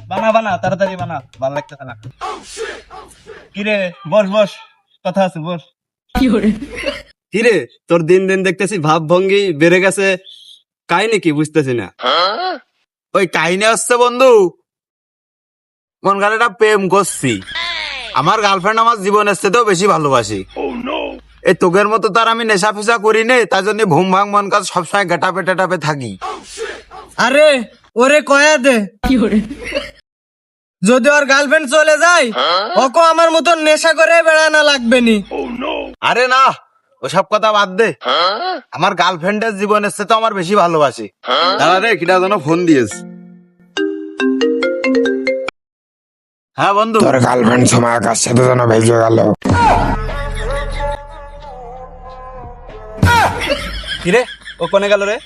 বানা বানা তাড়াতাড়ি বানা, ভালো লাগতেছে না। কিরে বস বস, কথা আছে বস। কিরে তোর দিন দিন দেখতেছি ভাব ভঙ্গি বেড়ে গেছে, কাহিনী কি বুঝতেছি না। ওই কাহিনী হচ্ছে বন্ধু, কোন গাড়িটা প্রেম করছি, আমার গার্লফ্রেন্ড আমার জীবনের চেয়েও বেশি ভালোবাসি। এই তোগের মতো তার আমি নেশা ফেশা করি নে, তার জন্য ভুম ভাং মন কাজ সবসময় গেটাপে টেটাপে থাকি। আরে ওরে কয়া দে, যদি ওর গার্লফ্রেন্ড চলে যায় ওকে আমার মতন নেশা করে বেড়ানো লাগবে নি। আরে না, ওসব কথা বাদ দে, আমার গার্লফ্রেন্ডের জীবনের চেয়ে আমার বেশি ভালোবাসি। দাঁড়া রে, কিটা যেন ফোন দিয়েছে। হ্যাঁ বন্ধু। তোর গার্লফ্রেন্ড সময় কার সাথে যেন ভেজে গেল। কিরে ও কোনে গেল রে?